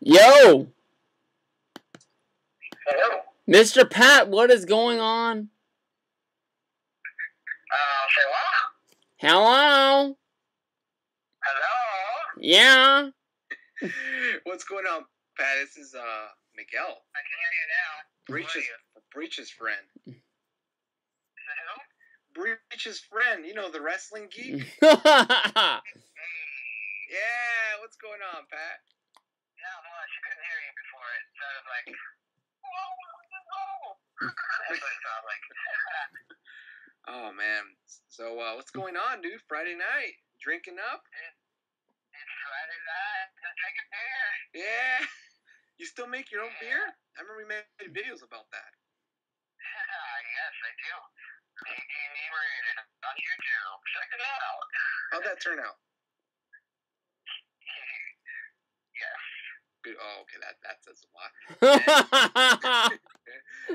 Yo! Hello? Mr. Pat, what is going on? Say what? Hello? Hello? Yeah? What's going on, Pat? This is Miguel. I can hear you now. Breech's friend. Who? Breech's friend. You know, the wrestling geek. Hey. Yeah, what's going on, Pat? Not much. I couldn't hear you before. It sounded like... That's what it sounded like. Oh, man. So, what's going on, dude? Friday night. Drinking up? It's Friday night. Just drinking beer. Yeah. You still make your own beer? I remember we made videos about that. Yes, I do. Inebriated on YouTube. Check it out. How'd that turn out? Yes. Good. Oh, okay. That says a lot.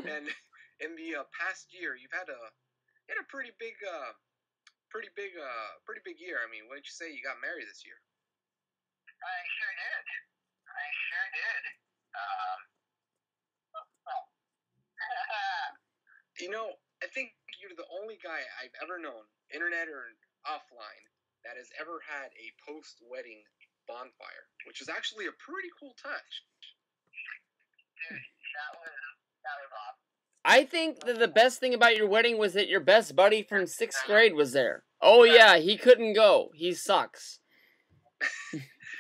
And in the past year, you had a pretty big year. I mean, what did you say? You got married this year? I sure did. You know, I think you're the only guy I've ever known, internet or offline, that has ever had a post-wedding bonfire, which is actually a pretty cool touch. Dude, that was awesome. I think that the best thing about your wedding was that your best buddy from 6th grade was there. Oh yeah, he couldn't go. He sucks.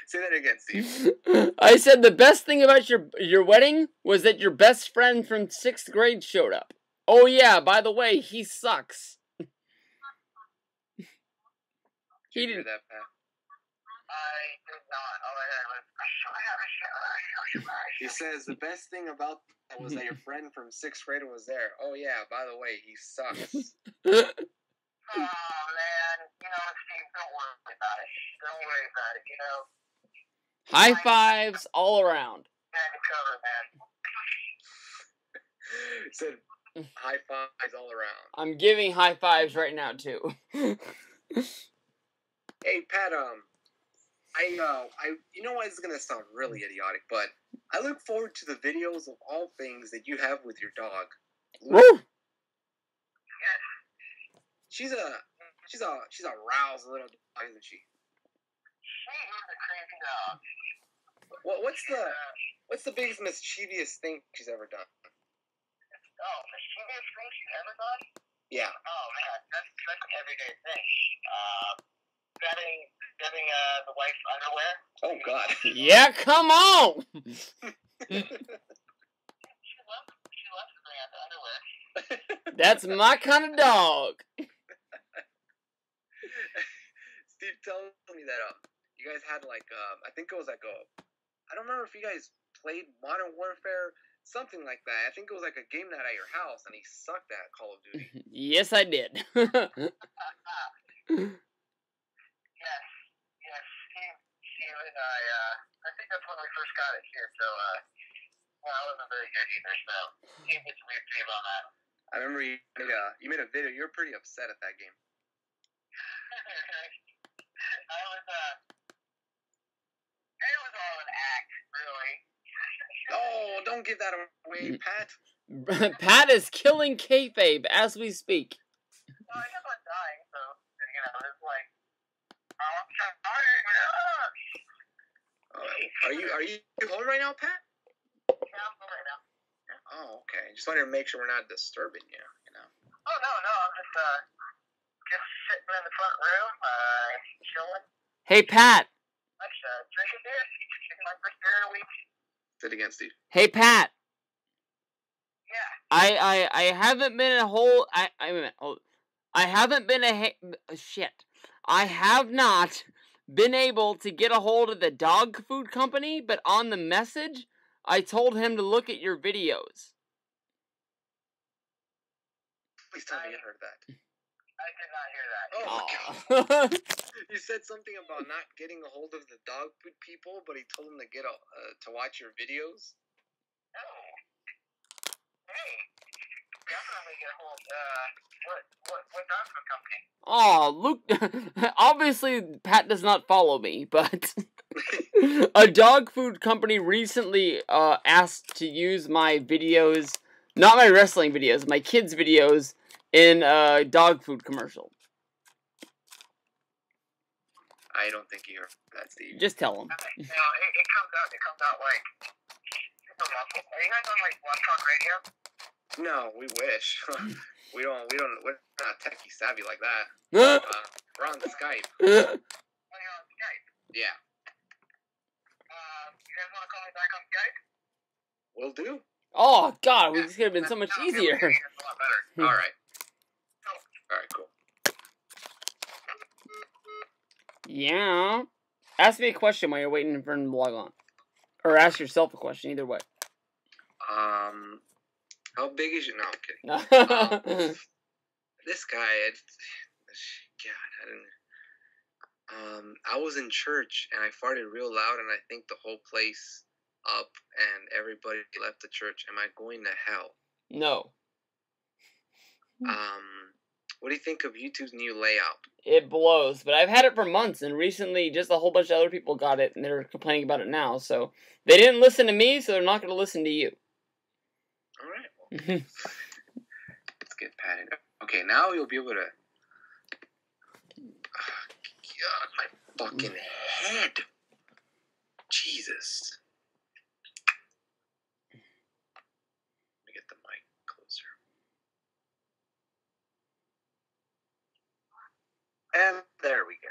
Say that again, Steve. I said the best thing about your wedding was that your best friend from 6th grade showed up. Oh yeah, by the way, he sucks. He did that, Pat. I did not. All I heard was... He says the best thing about that was that your friend from 6th grade was there. Oh yeah, by the way, he sucks. Oh, man. You know, Steve, don't worry about it. Don't worry about it, you know. High fives all around. Had to cover, man. Said high fives all around. I'm giving high fives right now too. Hey, Pat, you know what, it's gonna sound really idiotic, but I look forward to the videos of all things that you have with your dog. Woo! Yes. She's a roused little dog, isn't she? She is a crazy dog. What's the biggest mischievous thing she's ever done? Oh, mischievous thing she's ever done? Yeah. Oh, man, that's an everyday thing. Grabbing the wife's underwear. Oh, God. Yeah, come on! She loves to bring out the underwear. That's my kind of dog. Steve told me that you guys had I think it was I don't remember if you guys played Modern Warfare, something like that. I think it was like a game night at your house, and he sucked at Call of Duty. Yes, I did. Yes, Steve and I think that's when we first got it here, so, I wasn't very good either, so Steve gets weird dream on that. I remember you made a video. You were pretty upset at that game. It was all an act, really. Oh, don't give that away, Pat. Pat is killing kayfabe as we speak. Well, I guess I'm dying, so, you know, it's like, Are you home right now, Pat? Yeah, I'm home right now. Oh, okay. Just wanted to make sure we're not disturbing you, you know. Oh, no, I'm just sitting in the front room, chilling. Hey, Pat. Drinking beer. Drinking my first beer in a week. Say it again, Steve. Hey, Pat. Yeah. I haven't been a whole... I haven't been shit. I have not been able to get a hold of the dog food company, but on the message, I told him to look at your videos. Please tell me you heard that. I did not hear that. Oh, my God. You said something about not getting a hold of the dog food people, but he told them to to watch your videos? Oh. Hey. Definitely get a hold. What dog food company? Oh, Luke. Obviously, Pat does not follow me, but. A dog food company recently asked to use my videos, not my wrestling videos, my kids' videos in a dog food commercial. I don't think you heard that, Steve. Just tell them. You know, it comes out like super muffled. Are you guys on like Blog Talk Radio? No, we wish. we're not techie savvy like that. We're on Skype. Oh, you're on Skype. Yeah. You guys want to call me back on Skype? Will do. Oh, God, this could have been so much easier. It's a lot better. All right. All right, cool. Yeah. Ask me a question while you're waiting for him to log on. Or ask yourself a question, either way. How big is your... No, I'm kidding. This guy, I was in church and I farted real loud and I think the whole place up and everybody left the church. Am I going to hell? No. What do you think of YouTube's new layout? It blows, but I've had it for months, and recently just a whole bunch of other people got it, and they're complaining about it now, so they didn't listen to me, so they're not going to listen to you. Alright, well, let's get patted up. Okay, now you'll be able to... God, my fucking head! Jesus. Let me get the mic closer. And there we go.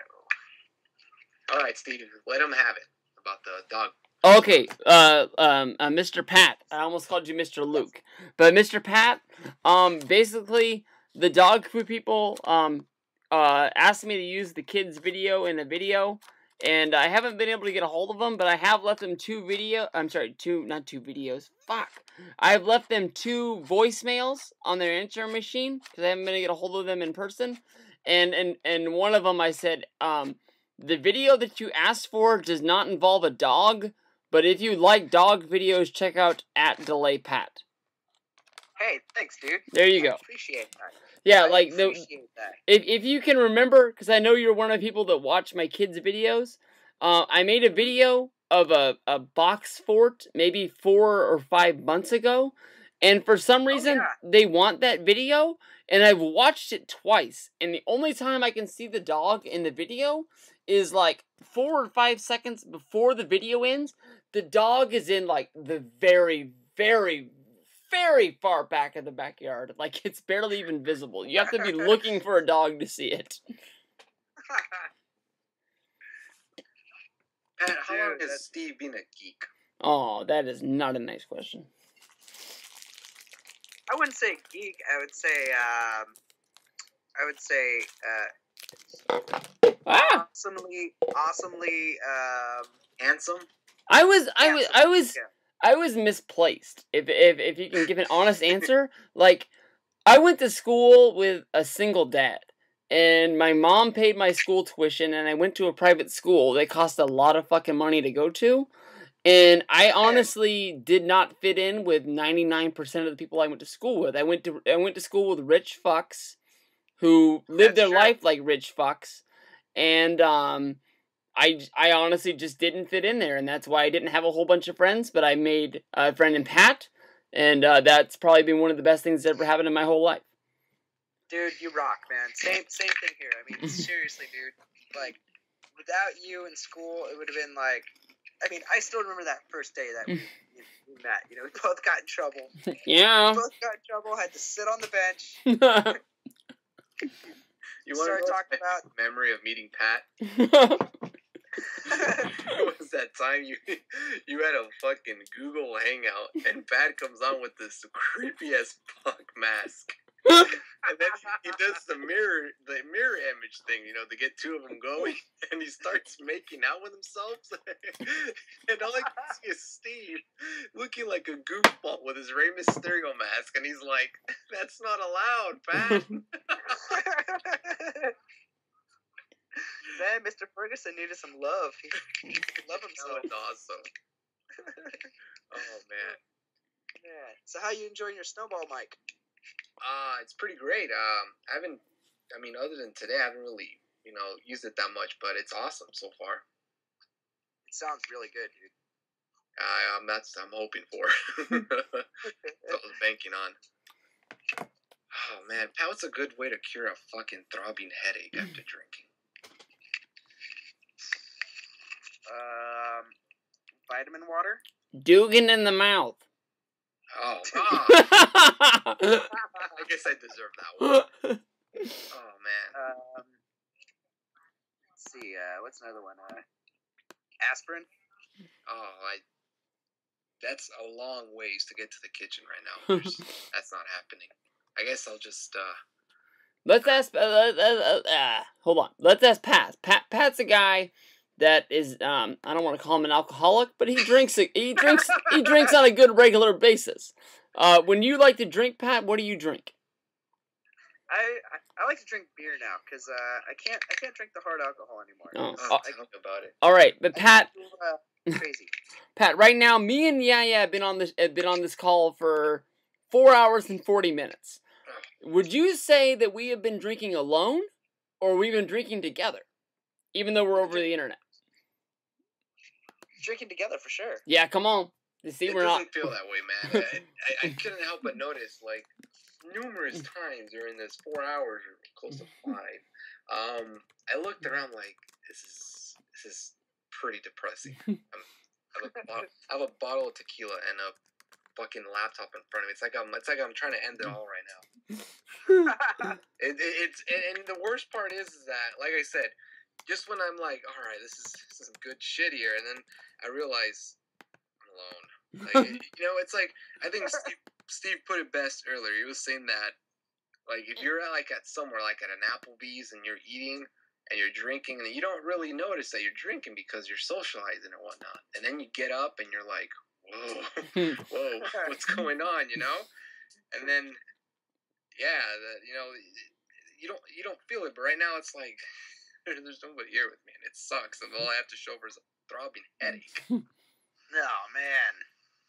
All right, Steve, let him have it about the dog. Okay, Mr. Pat. I almost called you Mr. Luke. But Mr. Pat, basically, the dog food people, asked me to use the kids' video in a video, and I haven't been able to get a hold of them, but I have left them not two videos, fuck. I've left them 2 voicemails on their answering machine, because I haven't been able to get a hold of them in person, and one of them I said, the video that you asked for does not involve a dog, but if you like dog videos, check out @DelayPat. Hey, thanks, dude. There you go. I appreciate that. Yeah, I like appreciate that. if you can remember, because I know you're one of the people that watch my kids' videos, I made a video of a box fort maybe 4 or 5 months ago, and for some reason they want that video, and I've watched it twice, and the only time I can see the dog in the video is like 4 or 5 seconds before the video ends. The dog is in like the very, very, very far back of the backyard. Like, it's barely even visible. You have to be looking for a dog to see it. Pat, how long has Steve been a geek? Oh, that is not a nice question. I wouldn't say geek. I would say awesomely Handsome? I was misplaced. If you can give an honest answer, like, I went to school with a single dad, and my mom paid my school tuition, and I went to a private school. They cost a lot of fucking money to go to, and I honestly did not fit in with 99% of the people I went to school with. I went to school with rich fucks who lived their life like rich fucks, and I honestly just didn't fit in there, and that's why I didn't have a whole bunch of friends, but I made a friend in Pat, and that's probably been one of the best things that ever happened in my whole life. Dude, you rock, man. Same thing here. I mean, seriously, dude. Like, without you in school, it would have been like... I mean, I still remember that first day that we met. You know, we both got in trouble. Yeah. We both got in trouble, had to sit on the bench. You want to talk about memory of meeting Pat? It was that time you had a fucking Google Hangout and Pat comes on with this creepy as fuck mask. And then he does the mirror image thing, you know, to get 2 of them going, and he starts making out with themselves. And all I can see is Steve looking like a goofball with his Rey Mysterio mask, and he's like, "That's not allowed, Pat." Man, Mr. Ferguson needed some love. He loved himself. That was awesome. Oh man. Yeah. So how you enjoying your snowball, Mike? It's pretty great. Other than today, I haven't really, used it that much, but it's awesome so far. sounds really good, dude. That's I'm hoping for. That's what I was banking on. Oh man, Pat, what's a good way to cure a fucking throbbing headache after drinking? Vitamin water. Dugan in the mouth. Oh, I guess I deserve that one. Oh man. Let's see. What's another one? Aspirin. Oh, that's a long ways to get to the kitchen right now. That's not happening. I guess I'll just Let's ask. Hold on. Let's ask Pat. Pat's a guy that is. I don't want to call him an alcoholic, but he drinks. He drinks on a good regular basis. When you like to drink, Pat, what do you drink? I like to drink beer now because I can't drink the hard alcohol anymore. tell me about it. All right, but Pat. Crazy. Pat, right now, me and Yaya have been on this call for 4 hours and 40 minutes. Would you say that we have been drinking alone, or we've been drinking together, even though we're over the internet? Drinking together for sure. Yeah, come on. You see, It we're not. doesn't feel that way, man. I couldn't help but notice, like, numerous times during this 4 hours, or close to 5. I looked around like, this is pretty depressing. I have a bottle of tequila and a fucking laptop in front of me. It's like I'm trying to end it all right now. And the worst part is that, like I said, just when I'm like, all right, this is some good shit here, and then I realize I'm alone. Like, it's like, I think Steve put it best earlier. He was saying that, like, if you're at somewhere like at an Applebee's and you're eating and you're drinking, and you don't really notice that you're drinking because you're socializing and whatnot, and then you get up and you're like, whoa, what's going on, And then, yeah, you don't feel it, but right now it's like there's nobody here with me, and it sucks, and all I have to show for is a throbbing headache. Oh man,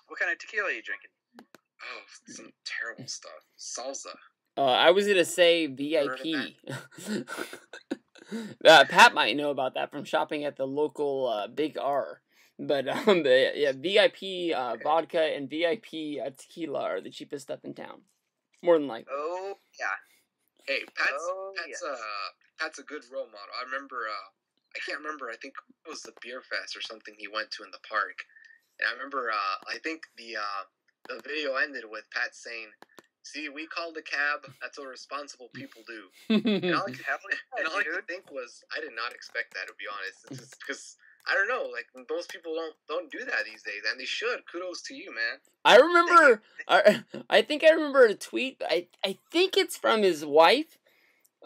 what kind of tequila are you drinking? Oh, some terrible stuff. Salsa. I was gonna say VIP. Pat might know about that from shopping at the local Big R. But yeah, VIP vodka and VIP tequila are the cheapest stuff in town, more than likely. Oh yeah. Hey, Pat's a good role model. I remember, I can't remember. I think it was the beer fest or something he went to in the park, and I remember. I think the video ended with Pat saying, "See, we called a cab. That's what responsible people do." And all I could think was, I did not expect that, to be honest. It's just because, I don't know, like, most people don't do that these days, and they should. Kudos to you, man. I remember. I think I remember a tweet. I think it's from his wife,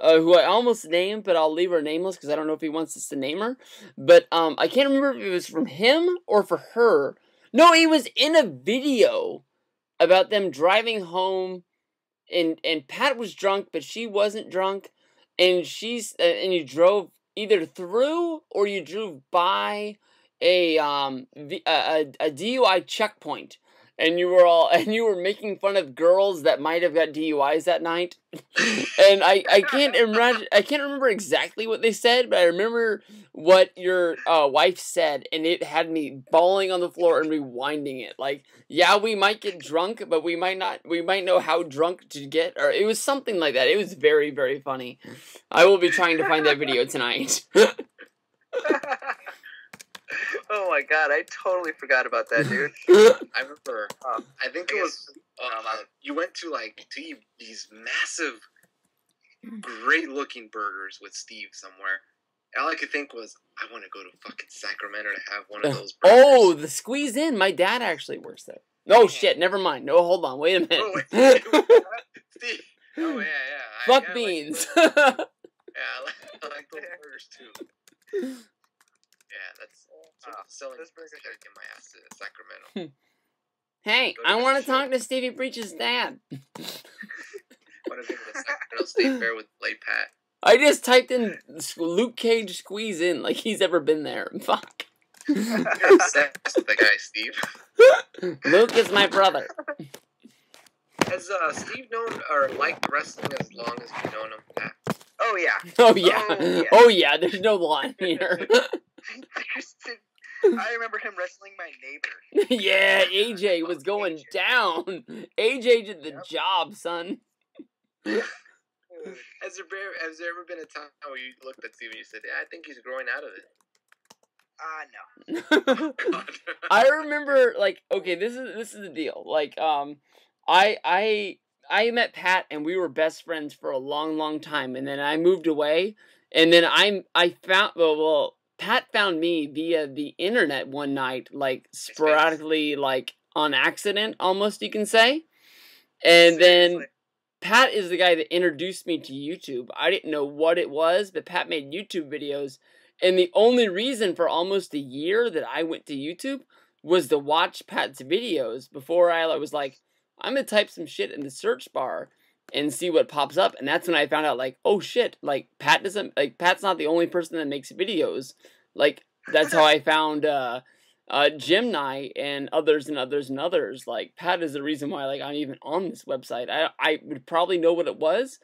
who I almost named, but I'll leave her nameless because I don't know if he wants us to name her. But I can't remember if it was from him or for her. No, he was in a video about them driving home, and Pat was drunk, but she wasn't drunk, and and you drove either through or you drove by a DUI checkpoint, and you were making fun of girls that might have got DUIs that night. And I can't remember exactly what they said, but I remember what your wife said, and it had me bawling on the floor and rewinding it. Like, yeah, we might get drunk, but we might not. We might know how drunk to get, or it was something like that. It was very, very funny. I will be trying to find that video tonight. Oh my god, I totally forgot about that, dude. I remember. I think it was. You went to eat these massive, great-looking burgers with Steve somewhere. And all I could think was, I want to go to fucking Sacramento to have one of those burgers. Oh, the Squeeze In. My dad actually works there. Oh shit! Never mind. No, hold on. Wait a minute. Oh, wait. Steve. Oh yeah. Fuck beans. I like those burgers too. Yeah, that's selling this burger in my ass to Sacramento. Hey, I want to talk to Stevie Breech's dad. Want to go to the Sacramento State Fair with DelayPat? I just typed in Luke Cage Squeeze In like he's ever been there. Fuck. You're obsessed with the guy, Steve. Luke is my brother. Has Steve known or liked wrestling as long as you've known him, Pat? Oh yeah. Oh yeah. Oh yeah. There's no line here. I remember him wrestling my neighbor. Yeah, AJ was going AJ. down. AJ did the Yep. job, son. Dude. Has there ever been a time where you looked at Steve and you said, "Yeah, I think he's growing out of it"? No. God. I remember, like, okay, this is the deal. Like, I met Pat and we were best friends for a long time, and then I moved away, and then I found Pat found me via the internet one night, like sporadically, like on accident, almost you can say, and then Seriously. Pat is the guy that introduced me to YouTube. I didn't know what it was, but Pat made YouTube videos. And the only reason for almost a year that I went to YouTube was to watch Pat's videos before I was like, I'm going to type some shit in the search bar and see what pops up. And that's when I found out, like, oh shit, like, Pat's not the only person that makes videos. Like, that's how I found, Gemini and others. Like, Pat is the reason why, like, I'm even on this website. I would probably know what it was,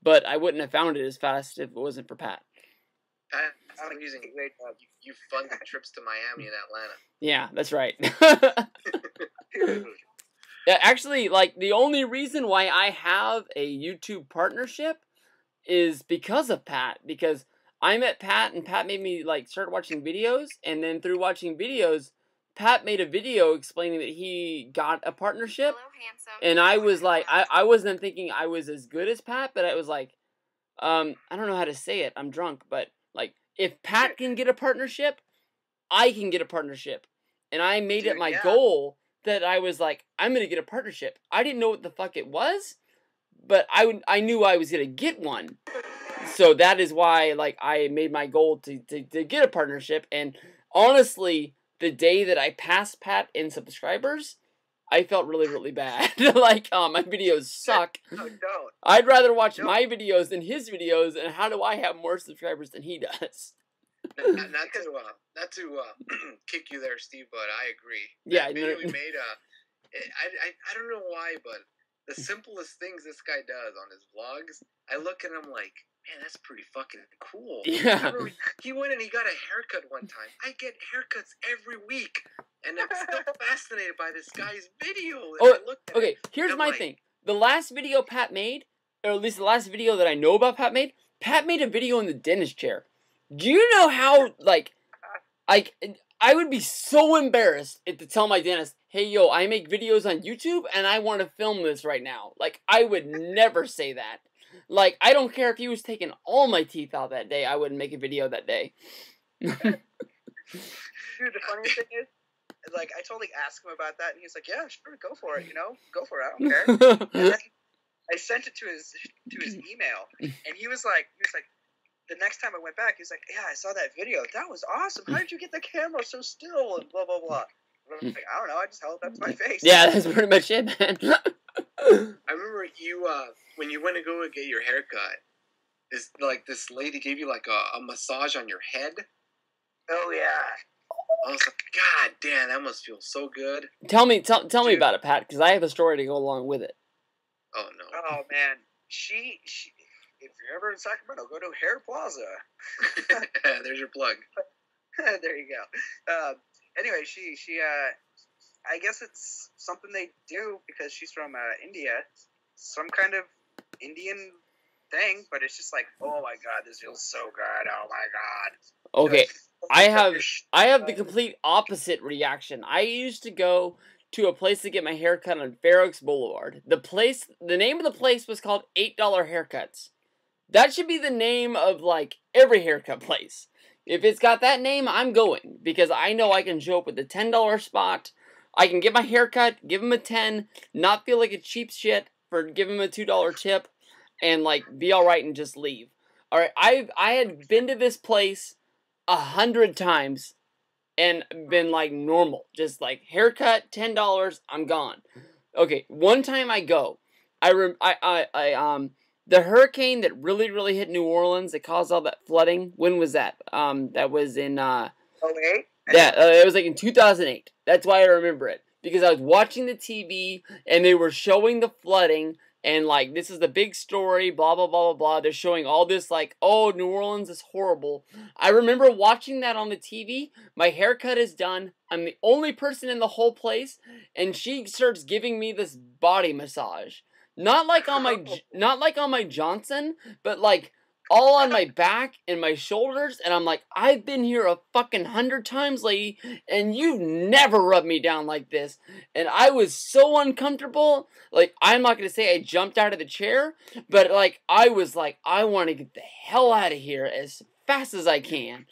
but I wouldn't have found it as fast if it wasn't for Pat. Pat's the reason you funded trips to Miami and Atlanta. Yeah, that's right. Dude. Yeah, actually, like, the only reason why I have a YouTube partnership is because of Pat. Because I met Pat, and Pat made me, like, start watching videos, and then through watching videos, Pat made a video explaining that he got a partnership. Hello, handsome. And I was like, I wasn't thinking I was as good as Pat, but I was like, I don't know how to say it, I'm drunk, but, like, if Pat can get a partnership, I can get a partnership. And I made it Dude, my yeah. goal that I was like, I'm gonna get a partnership. I didn't know what the fuck it was, but I knew I was gonna get one. So that is why, like, I made my goal to get a partnership. And honestly, the day that I passed Pat in subscribers, I felt really bad. Like, my videos suck. No, don't. I'd rather watch No. my videos than his videos, and how do I have more subscribers than he does? Not to kick you there, Steve, but I agree. Yeah, That video we made. I don't know why, but the simplest things this guy does on his vlogs, I look at him like, man, that's pretty fucking cool. Yeah. Remember, he went and he got a haircut one time. I get haircuts every week, and I'm still fascinated by this guy's video. And Oh, I looked at okay, it, here's I'm my like, thing. The last video Pat made, or at least the last video that I know about Pat made a video in the dentist chair. Do you know how, like, I would be so embarrassed to tell my dentist, hey, yo, I make videos on YouTube, and I want to film this right now. Like, I would never say that. Like, I don't care if he was taking all my teeth out that day, I wouldn't make a video that day. Dude, the funniest thing is, like, I totally asked him about that, and he was like, "Yeah, sure, go for it. You know, go for it. I don't care." And then I sent it to his email, and he was like, the next time I went back, he was like, "Yeah, I saw that video. That was awesome. How did you get the camera so still?" And blah blah blah. And I'm like, I don't know. I just held it up to my face. Yeah, that's pretty much it, man. I remember you when you went to go get your haircut. This lady gave you like a massage on your head. Oh yeah. I was like, God damn, that must feel so good. Tell me about it, Pat, because I have a story to go along with it. Oh no. Oh man, she. If you're ever in Sacramento, go to Hair Plaza. There's your plug. There you go. Anyway, she I guess it's something they do because she's from India, some kind of Indian thing. But it's just like, oh my god, this feels so good. Oh my god. Okay, Just- I have the complete opposite reaction. I used to go to a place to get my hair cut on Fair Oaks Boulevard. The name of the place was called $8 Haircuts. That should be the name of, like, every haircut place. If it's got that name, I'm going. Because I know I can show up with a $10 spot. I can get my hair cut, give him a 10, not feel like a cheap shit for giving him a $2 tip, and, like, be alright and just leave. Alright, I had been to this place 100 times and been, like, normal. Just, like, haircut, $10, I'm gone. Okay, one time I go. The hurricane that really hit New Orleans that caused all that flooding, when was that? That was in, 08? yeah, it was like in 2008. That's why I remember it. Because I was watching the TV, and they were showing the flooding, and like this is the big story, blah blah blah blah blah. They're showing all this like, oh, New Orleans is horrible. I remember watching that on the TV. My haircut is done. I'm the only person in the whole place, and she starts giving me this body massage. Not like on my Johnson, but like all on my back and my shoulders, and I'm like, I've been here a fucking 100 times, lady, and you've never rubbed me down like this. And I was so uncomfortable. Like, I'm not gonna say I jumped out of the chair, but like, I was like, I want to get the hell out of here as fast as I can.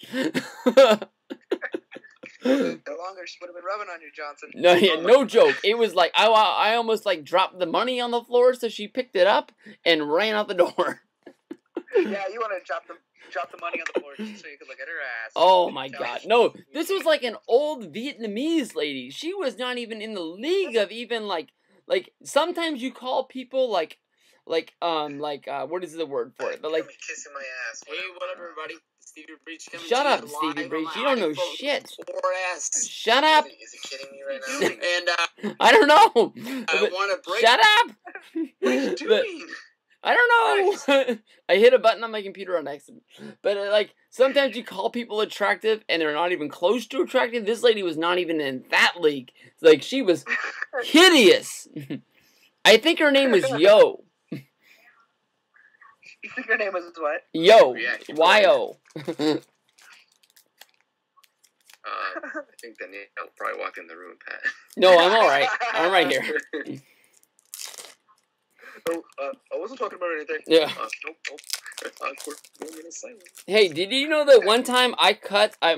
No longer would have been rubbing on your Johnson. No, yeah, no joke. It was like, I almost like dropped the money on the floor, so she picked it up and ran out the door. Yeah, you want to drop the money on the floor just so you could look at her ass. Oh my god. No, this was like an old Vietnamese lady. She was not even in the league of even like sometimes you call people like what is the word for it? But like kissing my ass. Hey, what up, everybody? Stevie Breech coming shut to up, you Stevie live Breech. on You don't my know iPhone shit. 4S. Shut up. Is he kidding me right now? And I don't know. I But want to break. shut up. What are you But- doing? I don't know. I hit a button on my computer on accident. But like sometimes you call people attractive and they're not even close to attractive. This lady was not even in that league. Like she was hideous. I think her name was Yo. You think her name was what? Yo. Yeah, Y-O. I think Danielle probably walked in the room, Pat. No, I'm alright. I'm right here. Oh, I wasn't talking about anything. Yeah. Nope. Awkward moment of silence. Hey, did you know that one time I cut... Do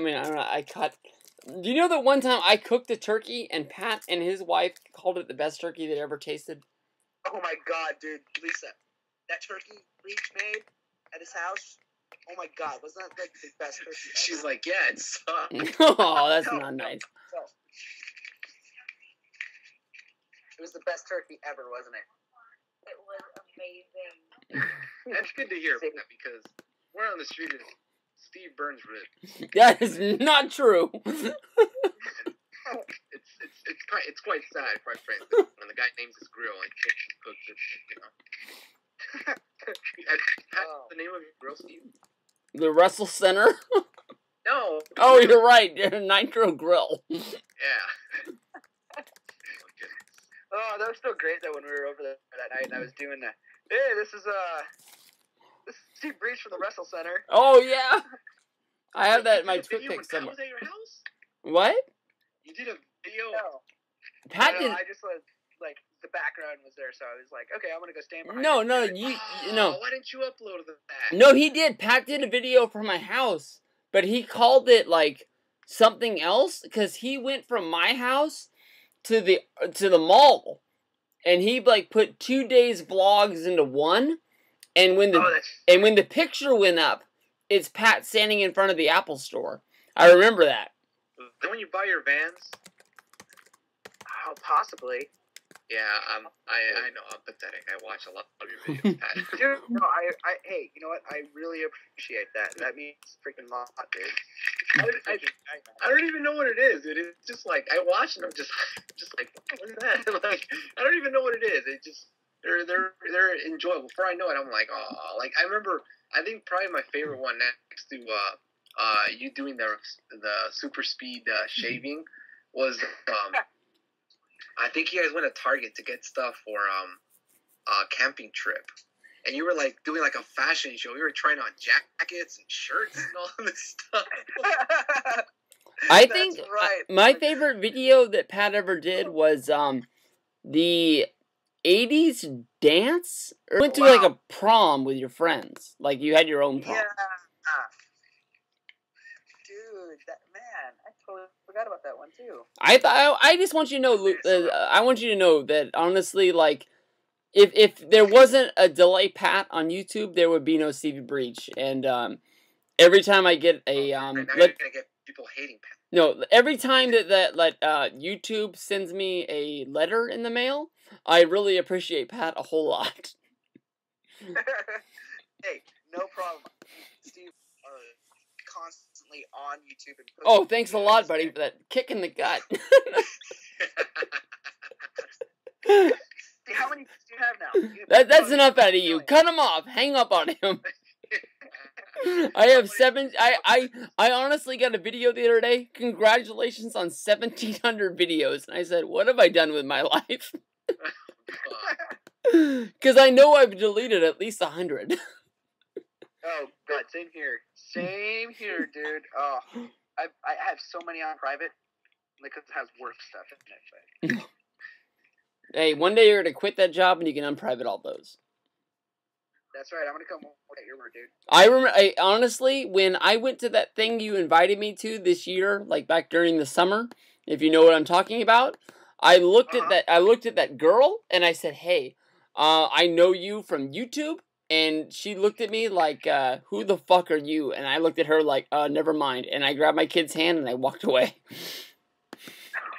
you know that one time I cooked a turkey and Pat and his wife called it the best turkey they'd ever tasted? Oh my god, dude, Lisa, that turkey Breech made at his house. Oh my god, wasn't that like the best turkey ever? She's like, yeah, it sucked. Oh, that's not nice. So, it was the best turkey ever, wasn't it? It was amazing. That's good to hear, Pat, because we're on the street of Steve Burns ribs. That is not true. It's quite sad, quite frankly, when the guy names his grill and cooks it, you know. Pat, the name of your grill, Steve? The Wrestle Center? No. Oh, you're right. Nitro Grill. Yeah. Oh, that was so great though when we were over there that night and I was doing the, hey, this is Steve Breech from the Wrestle Center. Oh, yeah. I have that in my Did Twit you pic when Pat somewhere. was at your house? What? You did a video. No, Pat no, did... I just was like the background was there, so I was like, okay, I'm gonna go stand behind. No, it. no, no. Why didn't you upload that? No, he did. Pat did a video from my house, but he called it like something else because he went from my house to the mall, and he like put 2 days vlogs into one, and when the picture went up, it's Pat standing in front of the Apple store. I remember that. Then when you buy your Vans, Oh, possibly. yeah, I know I'm pathetic. I watch a lot of your videos, Pat. Dude, no, hey, you know what? I really appreciate that. That means freaking lot, dude. I don't even know what it is. It's just like I watch and I'm just like, what is that? Like I don't even know what it is. It just they're enjoyable. Before I know it, I'm like, oh, like I remember. I think probably my favorite one next to you doing the super speed shaving was I think you guys went to Target to get stuff for camping trip. And you were like doing like a fashion show. You were trying on jackets and shirts and all this stuff. I think right. my favorite video that Pat ever did was the 80s dance. Or went to like a prom with your friends. Like you had your own prom. Yeah. Dude, that man, I totally forgot about that one too. I just want you to know. I want you to know that honestly, like, if there wasn't a DelayPat on YouTube, there would be no Stevie Breech. And every time I get a now you're gonna get people hating Pat. no, every time that YouTube sends me a letter in the mail, I really appreciate Pat a whole lot. Hey, no problem. Steve constantly on YouTube and Oh, thanks a lot, buddy, for that kick in the gut. How many do you have now? That's enough out of you. Cut him off. Hang up on him. I have I honestly got a video the other day. Congratulations on 1,700 videos. And I said, what have I done with my life? Because I know I've deleted at least 100. Oh god, same here. Same here, dude. Oh, I have so many on private because it has work stuff in it. But... Hey, one day you're gonna quit that job and you can unprivate all those. That's right. I'm gonna come work at your work, dude. I remember. Honestly, when I went to that thing you invited me to this year, like back during the summer, if you know what I'm talking about, I looked at that. I looked at that girl and I said, "Hey, I know you from YouTube." And she looked at me like, "Who the fuck are you?" And I looked at her like, "Never mind." And I grabbed my kid's hand and I walked away.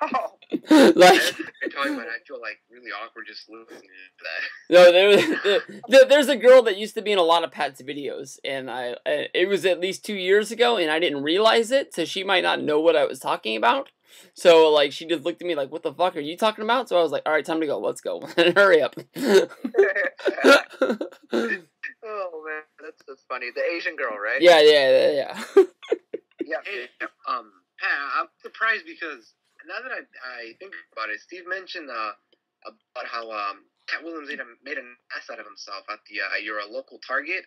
Oh. Like, you're talking about, I feel like really awkward just listening to that. No, there's a girl that used to be in a lot of Pat's videos, and it was at least 2 years ago, and I didn't realize it, so she might not know what I was talking about. So, like, she just looked at me like, what the fuck are you talking about? So I was like, alright, time to go, let's go. Hurry up. Oh, man, that's funny. The Asian girl, right? Yeah. Yeah. Hey, Pat, I'm surprised because now that I think about it, Steve mentioned about how Cat Williams made an ass out of himself at the your local Target.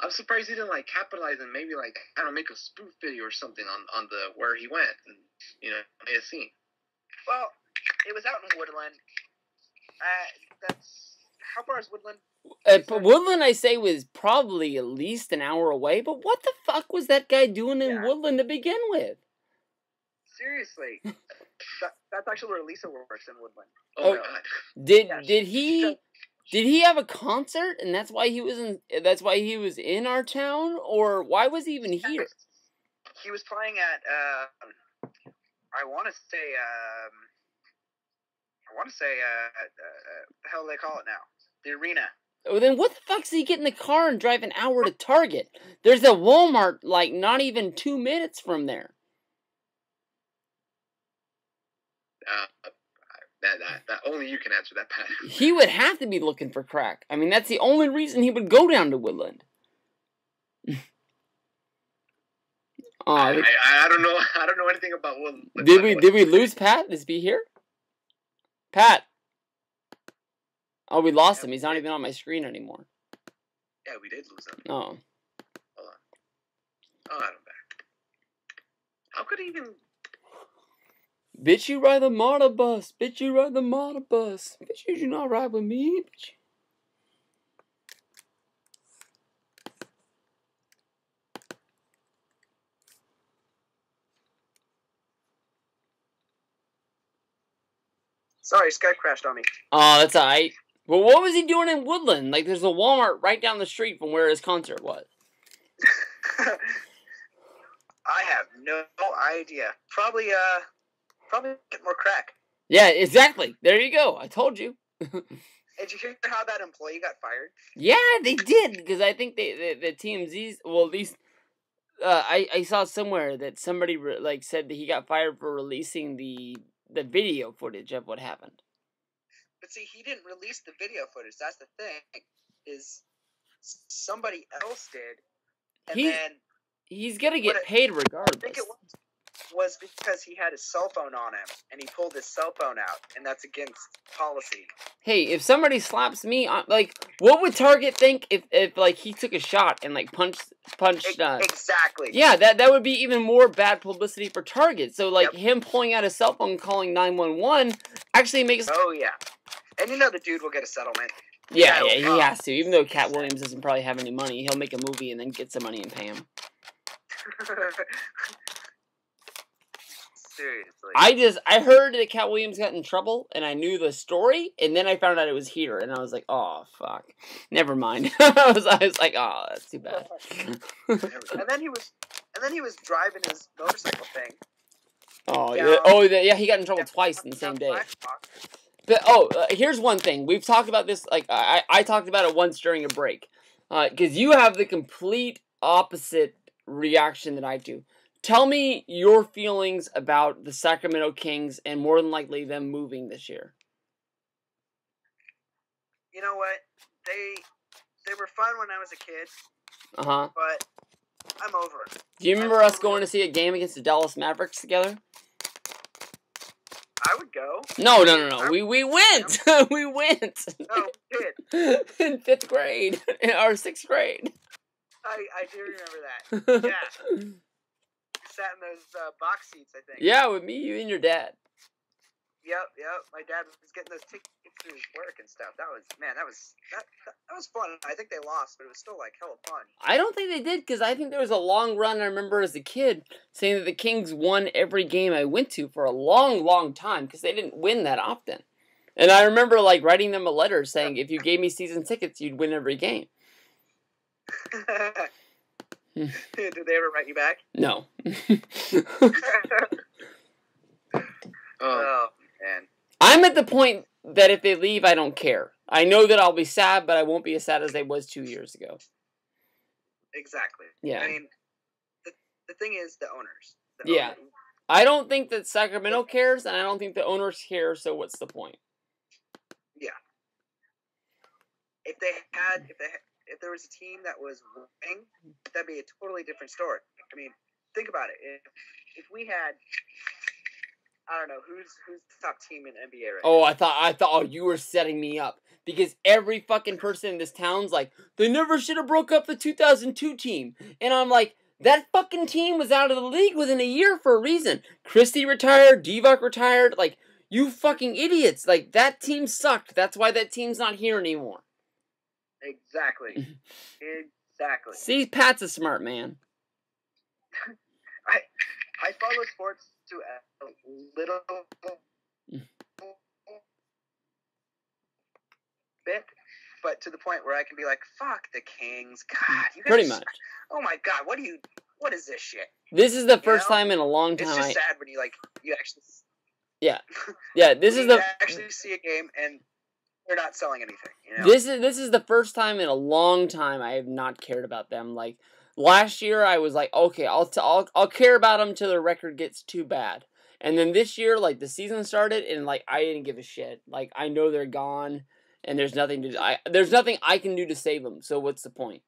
I'm surprised he didn't like capitalize and maybe like I don't know, make a spoof video or something on the where he went and made a scene. Well, it was out in Woodland. That's how far is Woodland? Woodland, I say, was probably at least an hour away. But what the fuck was that guy doing in Woodland to begin with? Seriously, that's actually where Lisa works in Woodland. Oh my God! Did he have a concert and that's why he was in our town, or why was he even here? He was playing at I want to say the hell do they call it now? The arena. Well, then what the fuck's he get in the car and drive an hour to Target? There's a Walmart like not even 2 minutes from there. That only you can answer that, Pat. He would have to be looking for crack. I mean, that's the only reason he would go down to Woodland. I don't know. I don't know anything about Woodland. Did we lose Pat? Is he here? Pat. Oh, we lost him. He's not even on my screen anymore. Yeah, we did lose him. Oh. Hold on. Oh, I'm back. How could he even... Bitch, you ride the motor bus. Bitch, you ride the motor bus. Bitch, you do not ride with me. Bitch. Sorry, Skype crashed on me. Oh, that's alright. Well, what was he doing in Woodland? Like, there's a Walmart right down the street from where his concert was. I have no idea. Probably get more crack. Yeah, exactly. There you go. I told you. Did you hear how that employee got fired? Yeah, they did, because I think the TMZ's, well, at least, I saw somewhere that somebody, said that he got fired for releasing the video footage of what happened. But see, he didn't release the video footage. That's the thing. Is somebody else did, and then he's gonna get paid regardless. I think it was because he had his cell phone on him, and he pulled his cell phone out, and that's against policy. Hey, if somebody slaps me, what would Target think if he took a shot and punched? Exactly. Yeah, that would be even more bad publicity for Target. So him pulling out his cell phone, and calling 911, actually makes. Oh yeah, and the dude will get a settlement. Yeah, he has to. Even though Cat Williams doesn't probably have any money, he'll make a movie and then get some money and pay him. Seriously. I heard that Cat Williams got in trouble, and I knew the story, and then I found out it was here, and I was like, oh, fuck. Never mind. I was like, oh, that's too bad. and then he was driving his motorcycle thing. Oh, yeah, he got in trouble twice in the same day. But, here's one thing. We've talked about this, I talked about it once during a break. Because you have the complete opposite reaction that I do. Tell me your feelings about the Sacramento Kings and more than likely them moving this year. You know what? they were fun when I was a kid, Uh-huh. but I'm over it. Do you remember us going to see a game against the Dallas Mavericks together? I would go. No. We went. We went. No, kid. In 5th grade. In our 6th grade. I do remember that. Yeah. Sat in those box seats, I think. Yeah, with me, you, and your dad. Yep. My dad was getting those tickets through his work and stuff. That was fun. I think they lost, but it was still like hella fun. I don't think they did, because I think there was a long run. I remember as a kid saying that the Kings won every game I went to for a long, long time, because they didn't win that often. And I remember like writing them a letter saying if you gave me season tickets, you'd win every game. Did they ever write you back? No. Oh man. I'm at the point that if they leave, I don't care. I know that I'll be sad, but I won't be as sad as I was 2 years ago. Exactly. Yeah. I mean, the thing is the owners. Yeah. I don't think that Sacramento cares, and I don't think the owners care, so what's the point? Yeah. If there was a team that was winning, that'd be a totally different story. I mean, think about it. If we had, I don't know, who's the top team in NBA right Oh, I thought you were setting me up. Because every fucking person in this town's like, they never should have broke up the 2002 team. And I'm like, that fucking team was out of the league within a year for a reason. Christie retired, Divock retired, like, you fucking idiots. Like, that team sucked. That's why that team's not here anymore. Exactly. Exactly. See, Pat's a smart man. I follow sports to a little bit, but to the point where I can be like, fuck the Kings. God, you guys Pretty much. Oh my God, what is this shit? This is the first time in a long time. It's just sad when you actually. Yeah. Yeah, this is the. actually see a game and they're not selling anything. You know? This is the first time in a long time I have not cared about them. Like last year, I was like, okay, I'll care about them till their record gets too bad. And then this year, like the season started, and like I didn't give a shit. Like I know they're gone, and there's nothing I can do to save them. So what's the point?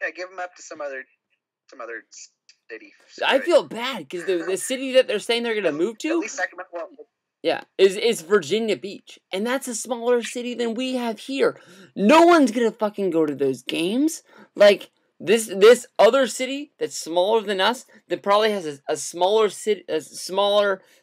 Yeah, give them up to some other city. I feel bad because the city that they're saying they're gonna move to. At least Sacramento. Well, yeah, is Virginia Beach. And that's a smaller city than we have here. No one's gonna fucking go to those games. Like, this other city that's smaller than us, that probably has a smaller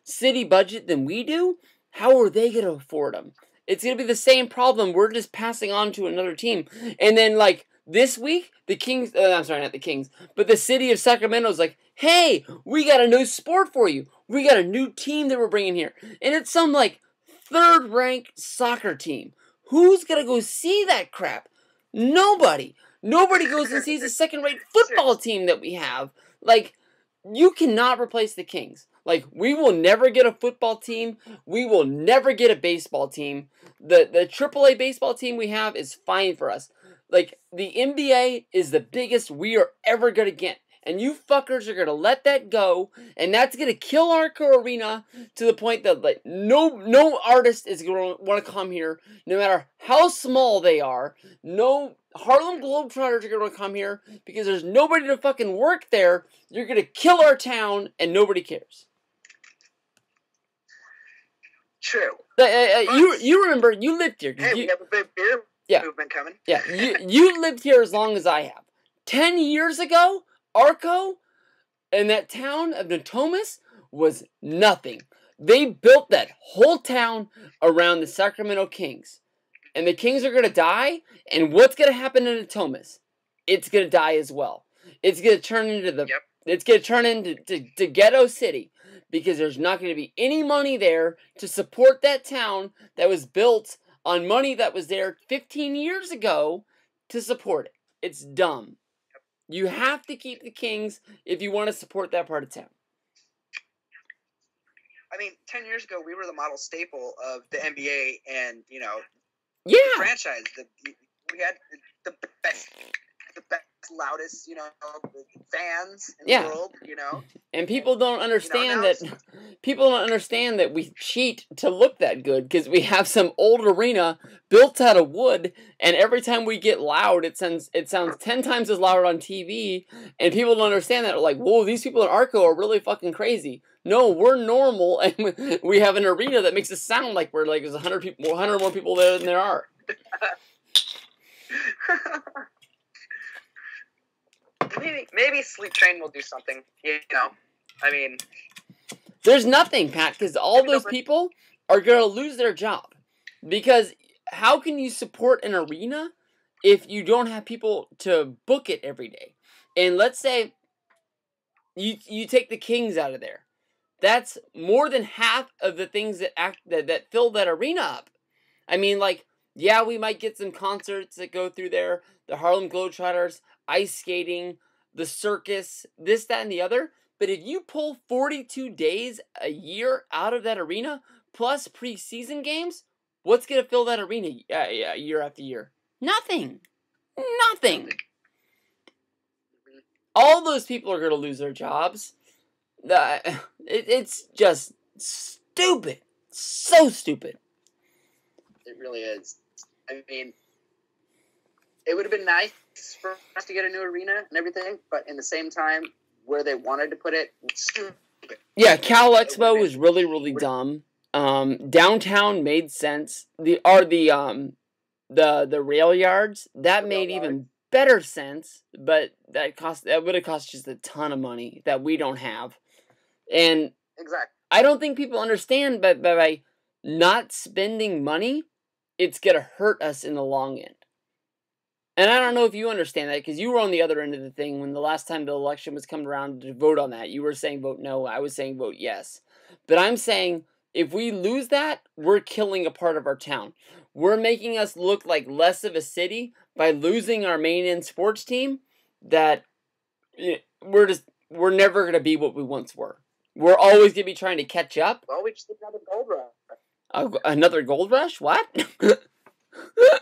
city budget than we do, how are they gonna afford them? It's gonna be the same problem. We're just passing on to another team. And then, like, this week, the Kings, I'm sorry, not the Kings, but the city of Sacramento's like, hey, we got a new sport for you. We got a new team that we're bringing here. And it's some, like, third-ranked soccer team. Who's going to go see that crap? Nobody. Nobody goes and sees the second-rate football team that we have. Like, you cannot replace the Kings. Like, we will never get a football team. We will never get a baseball team. The AAA baseball team we have is fine for us. Like, the NBA is the biggest we are ever going to get. And you fuckers are going to let that go. And that's going to kill Arco Arena to the point that, like, no artist is going to want to come here. No matter how small they are. No Harlem Globetrotters are going to come here. Because there's nobody to fucking work there. You're going to kill our town. And nobody cares. True. You remember, you lived here. Hey, we have a big beer movement coming. Yeah, you lived here as long as I have. 10 years ago, Arco and that town of Natomas was nothing. They built that whole town around the Sacramento Kings. And the Kings are going to die, and what's going to happen in Natomas? It's going to die as well. It's going to turn into it's going to turn into Ghetto City. Because there's not going to be any money there to support that town that was built on money that was there 15 years ago to support it. It's dumb. You have to keep the Kings if you want to support that part of town. I mean, 10 years ago, we were the model staple of the NBA and, yeah, the franchise. We had the best, loudest, fans in the world, And people don't understand that people don't understand that we cheat to look that good because we have some old arena built out of wood, and every time we get loud, it sounds 10 times as loud on TV, and people don't understand that. They're like, whoa, these people in Arco are really fucking crazy. No, we're normal, and we have an arena that makes us sound like we're like there's 100 more people there than there are. Maybe Sleep Train will do something. You know, I mean, there's nothing, Pat, because all those people are gonna lose their job. Because how can you support an arena if you don't have people to book it every day? And let's say you take the Kings out of there. That's more than half of the things that fill that arena up. I mean, like, yeah, we might get some concerts that go through there, the Harlem Globetrotters, ice skating, the circus, this, that, and the other. But if you pull 42 days a year out of that arena, plus preseason games, what's going to fill that arena year after year? Nothing. Nothing. All those people are going to lose their jobs. It's just stupid. So stupid. It really is. I mean, it would have been nice for us to get a new arena and everything, but in the same time, where they wanted to put it, it's stupid. Yeah, Cal Expo was really, really dumb. Downtown made sense. The rail yards, that made even better sense, but that would have cost just a ton of money that we don't have. And exactly. I don't think people understand, but by not spending money, it's going to hurt us in the long end. And I don't know if you understand that, because you were on the other end of the thing when the last time the election was coming around to vote on that. You were saying vote no, I was saying vote yes. But I'm saying, if we lose that, we're killing a part of our town. We're making us look like less of a city by losing our main end sports team, that we're never going to be what we once were. We're always going to be trying to catch up. Well, we just did another gold rush. Another gold rush? What? We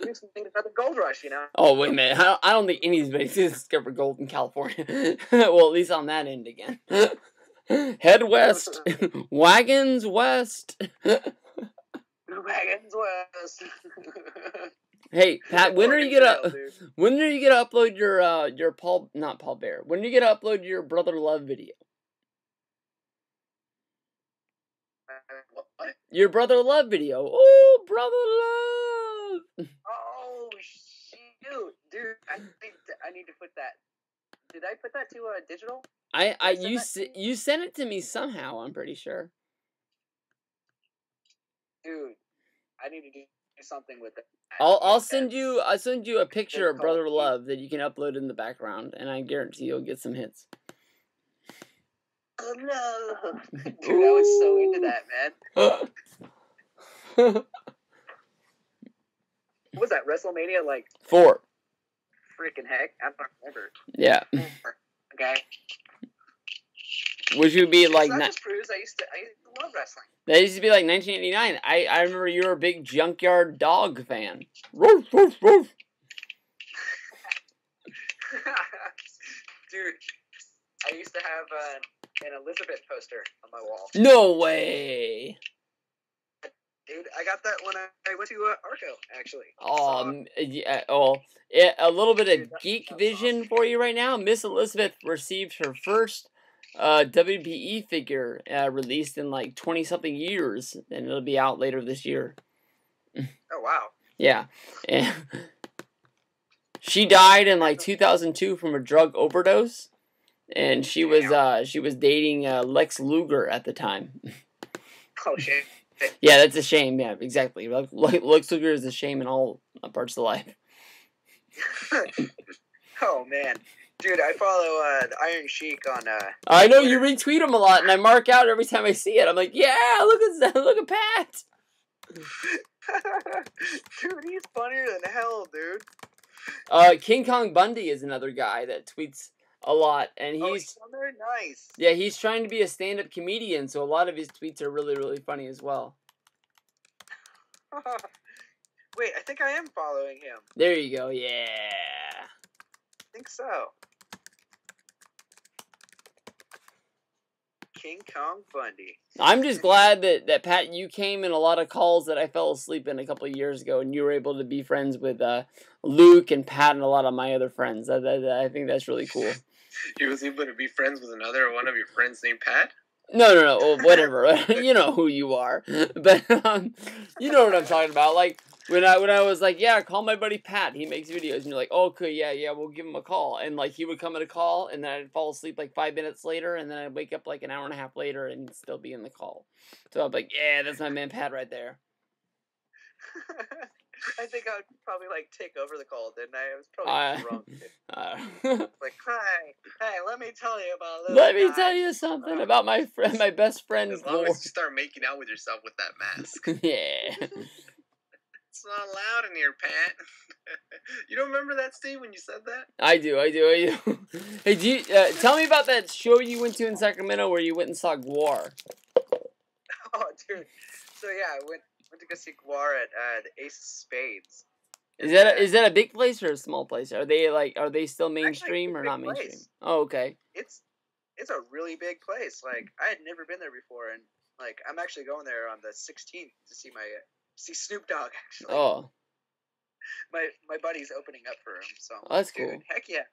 just did another gold rush, you know? Oh, wait a minute. I don't think anybody's going to discover gold in California. Well, at least on that end again. Head west. Wagons west. Wagons west. Hey, Pat, when are you gonna upload your not Paul Bear? When are you gonna upload your Brother Love video? What? Your Brother Love video. Oh, Brother Love. Oh shoot, dude! I need to put that. Did I put that to digital? You sent it to me somehow. I'm pretty sure. Dude, I need to do something with it. I'll send you a picture of Brother Love that you can upload in the background, and I guarantee you'll get some hits. Oh no, dude! I was so into that, man. What was that, WrestleMania 4? Freaking heck, I don't remember. Yeah. Okay. Which would be like. That just proves I used to love wrestling. That used to be like 1989. I remember you were a big Junkyard Dog fan. Roof, roof, roof. Dude, I used to have an Elizabeth poster on my wall. No way. Dude, I got that when I went to Arco, actually. Yeah. Oh, a little bit of geek vision for you right now. Miss Elizabeth received her first WBE figure released in like 20-something years, and it'll be out later this year. Oh wow! Yeah, and she died in like 2002 from a drug overdose, and she was dating Lex Luger at the time. Oh shit! Yeah, that's a shame. Yeah, exactly. Lex Luger is a shame in all parts of life. Oh man. Dude, I follow Iron Sheik on. I know Twitter. You retweet him a lot, and I mark out every time I see it. I'm like, yeah, look at Pat. Dude, he's funnier than hell, dude. King Kong Bundy is another guy that tweets a lot, and he's very nice. Yeah, he's trying to be a stand-up comedian, so a lot of his tweets are really, really funny as well. Wait, I think I am following him. There you go. Yeah. I think so. King Kong Bundy. I'm just glad that Pat, you came in a lot of calls that I fell asleep in a couple of years ago, and you were able to be friends with Luke and Pat and a lot of my other friends. I think that's really cool. He was able to be friends with another one of your friends named Pat? No, well, whatever. You know who you are, but you know what I'm talking about. Like when I was like, yeah, call my buddy Pat. He makes videos, and you're like, oh, okay, yeah, we'll give him a call. And like he would come in a call, and then I'd fall asleep like 5 minutes later, and then I'd wake up like an hour and a half later, and he'd still be in the call. So I'm like, yeah, that's my man Pat right there. I think I would probably like take over the call, didn't I? I was probably drunk. Like, hey, let me tell you about this. Let me tell you something about my friend, my best friend. As long as you start making out with yourself with that mask. Yeah. It's not allowed in here, Pat. You don't remember that, Steve, when you said that? I do. Hey, do you, tell me about that show you went to in Sacramento where you went and saw Guar. Oh, dude. So yeah, I went to go see Guar at the Ace of Spades. Is that a big place or a small place? Are they still mainstream or not mainstream? Place. Oh, okay. It's a really big place. Like I had never been there before, and like I'm actually going there on the 16th to see see Snoop Dogg. Actually. Oh. My buddy's opening up for him, so. Oh, that's dude, cool. Heck yeah.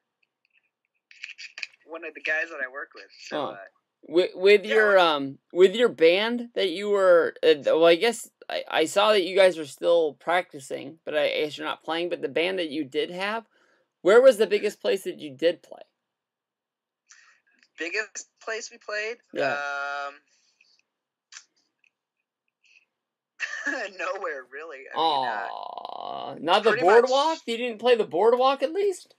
One of the guys that I work with. So, with your band that you were, well, I guess I saw that you guys were still practicing, but I guess you're not playing. But the band that you did have, where was the biggest place that you did play? Biggest place we played? Yeah. Nowhere really. Not the boardwalk? You didn't play the boardwalk at least?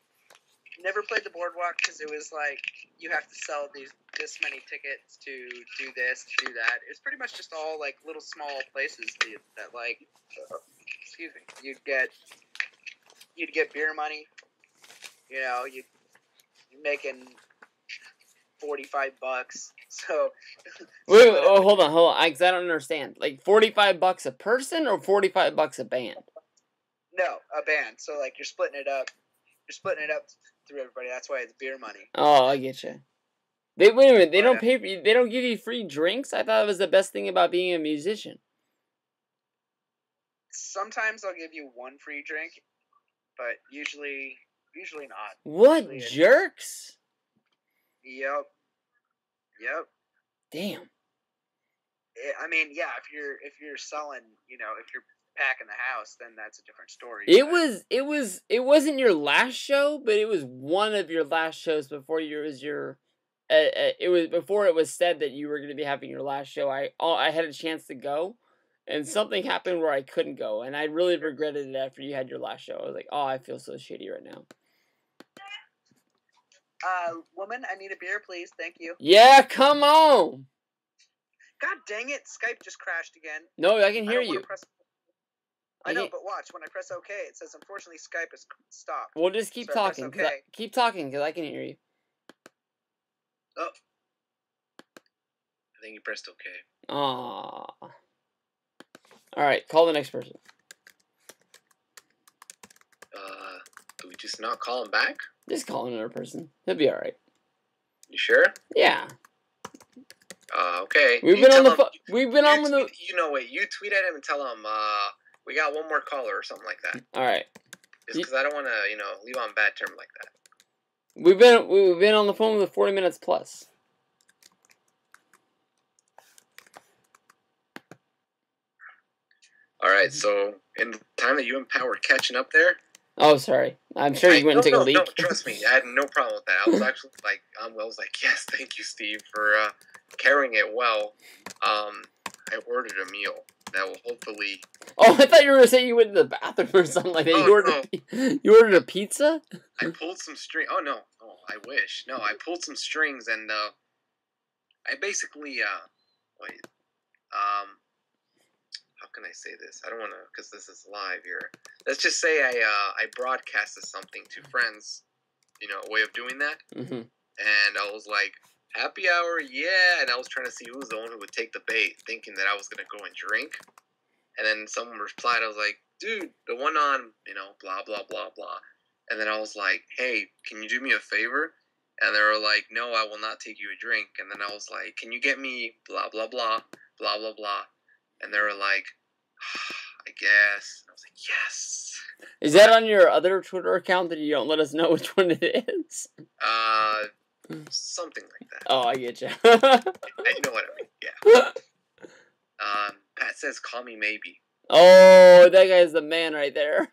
Never played the boardwalk because it was like you have to sell this many tickets to do this, to do that. It's pretty much just all like little small places that like, excuse me, you'd get beer money. You know, you're making $45. So wait, hold on, because I don't understand. Like $45 a person or $45 a band? No, a band. So like you're splitting it up. Through everybody. That's why it's beer money. Oh, I get you. Wait a minute. They don't pay. They don't give you free drinks. I thought it was the best thing about being a musician. Sometimes I'll give you one free drink, but usually not. What usually jerks? Yep. Damn. I mean, yeah. If you're selling, if you're packing the house, then that's a different story. It wasn't your last show, but it was one of your last shows before it was before it was said that you were going to be having your last show. I had a chance to go, and something happened where I couldn't go, and I really regretted it after you had your last show. I was like, oh, I feel so shitty right now. Woman, I need a beer, please. Thank you. Yeah, come on. God dang it! Skype just crashed again. No, I can hear you. I know, but watch. When I press OK, it says, unfortunately, Skype is stopped. Well, just keep talking. Keep talking, because I can hear you. Oh. I think you pressed OK. Aww. Alright, call the next person. Do we just not call him back? Just call another person. He'll be alright. You sure? Yeah. Okay. We've been on the You know, wait. You tweet at him and tell him, we got one more caller or something like that. All right. Just because I don't want to, leave on bad term like that. We've been on the phone with 40 minutes plus. All right. So in the time that you and Pat were catching up there. Oh, sorry. I'm sure you went and took a leak. No, trust me. I had no problem with that. I was actually like, I was like, yes, thank you, Steve, for carrying it well. I ordered a meal that will hopefully. Oh, I thought you were gonna say you went to the bathroom or something like that. No. You ordered a pizza? I pulled some string. Oh no! Oh, I wish. No, I pulled some strings and I basically wait. How can I say this? I don't want to, because this is live here. Let's just say I broadcasted something to friends. A way of doing that. Mm-hmm. And I was like, happy hour, yeah. And I was trying to see who was the one who would take the bait, thinking that I was going to go and drink. And then someone replied, I was like, dude, the one on, blah, blah, blah, blah. And then I was like, hey, can you do me a favor? And they were like, no, I will not take you a drink. And then I was like, can you get me blah, blah, blah, blah, blah, blah. And they were like, I guess. And I was like, yes. Is that on your other Twitter account that you don't let us know which one it is? Something like that. Oh, I get you. I know what I mean, yeah. Pat says, call me maybe. Oh, that guy's the man right there.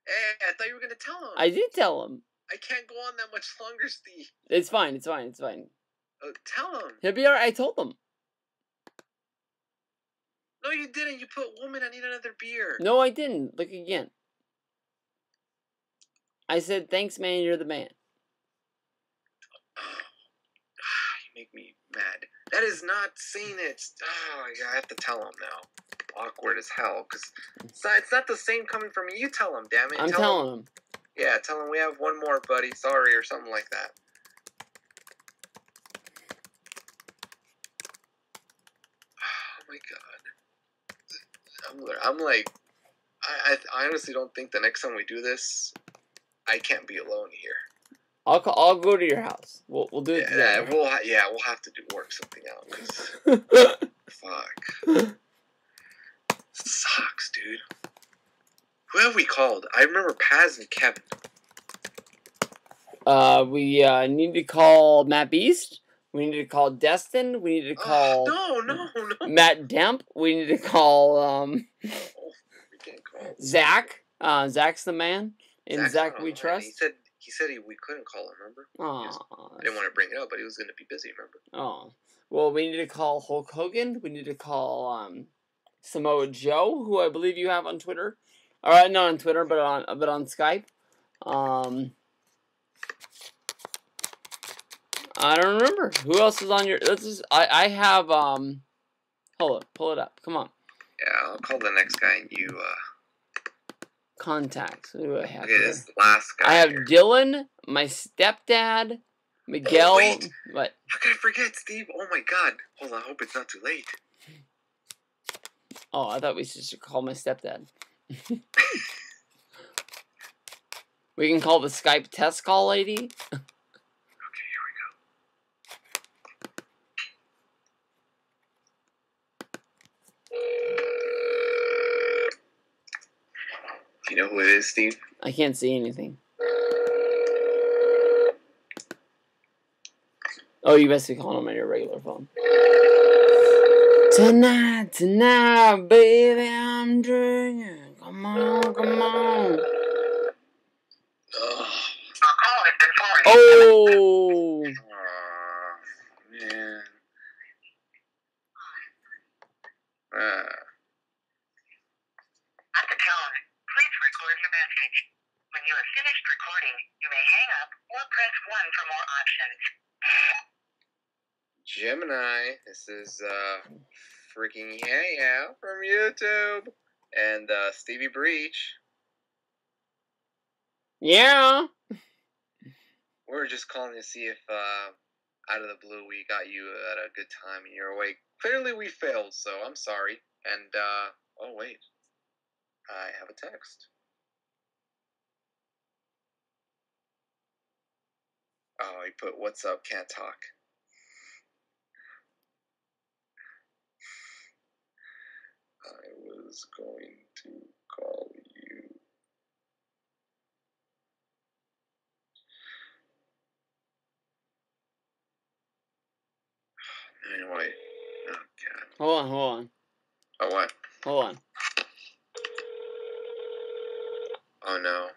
Hey, I thought you were going to tell him. I did tell him. I can't go on that much longer, Steve. It's fine, it's fine, it's fine. Tell him. He'll be alright, I told him. No, you didn't. You put, woman, I need another beer. No, I didn't. Look again. I said, thanks, man, you're the man. You make me mad. That is not saying it. Oh, yeah, I have to tell him now. Awkward as hell, because it's not the same coming from me. You tell him, damn it. I'm telling him. Yeah, tell him we have one more, buddy. Sorry, or something like that. Oh my god. I'm like, I honestly don't think the next time we do this, I can't be alone here. I'll go to your house. We'll do it together. We'll have to work something out. 'Cause fuck. Sucks, dude. Who have we called? I remember Paz and Kevin. We need to call Matt Beast. We need to call Destin. We need to call no. Matt Demp. We need to call We can't call Zach. Zach's the man. And Zach we online. trust. He said we couldn't call him, remember? Oh, I didn't want to bring it up, but he was going to be busy, remember? oh. Well, we need to call Hulk Hogan. We need to call Samoa Joe, who I believe you have on Twitter. All right, not on Twitter, but on Skype. I don't remember who else is on your. I have hold up, pull it up. Come on. Yeah, I'll call the next guy and you Contacts. Who do I have? look at this last guy. I have here. Dylan, my stepdad, Miguel. wait. What? How could I forget, Steve? Oh my god. Hold on, I hope it's not too late. Oh, I thought we should call my stepdad. We can call the Skype test call lady. Okay, here we go. Do you know who it is, Steve? I can't see anything. Oh, you must be calling him on your regular phone. Tonight, baby, I'm drinking. Come on. Oh. Man. At the tone, please record your message. When you have finished recording, you may hang up or press 1 for more options. Gemini, this is freaking yeah from YouTube, and Stevie Breech. Yeah. We're just calling to see if out of the blue we got you at a good time and you're awake. Clearly we failed, so I'm sorry. And oh wait, I have a text. Oh, he put, "What's up? Can't talk." I was going to call you. Anyway, oh god. Hold on. Oh what? Hold on. Oh no.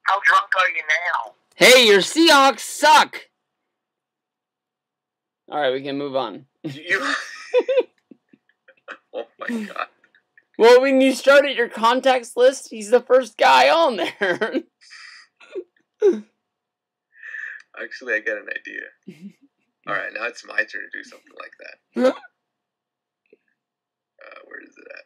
How drunk are you now? Hey, your Seahawks suck. All right, we can move on. You. Oh my god. Well, when you started your contacts list, he's the first guy on there. Actually, I got an idea. Alright, now it's my turn to do something like that. Where is it at?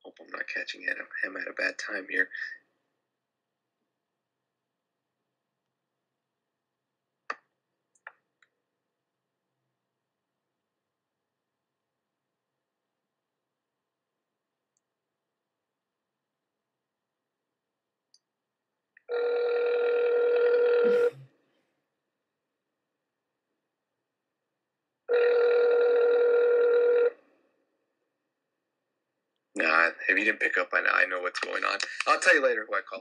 Hope I'm not catching him at a bad time here. Nah, if you didn't pick up by now, I know what's going on. I'll tell you later who I called.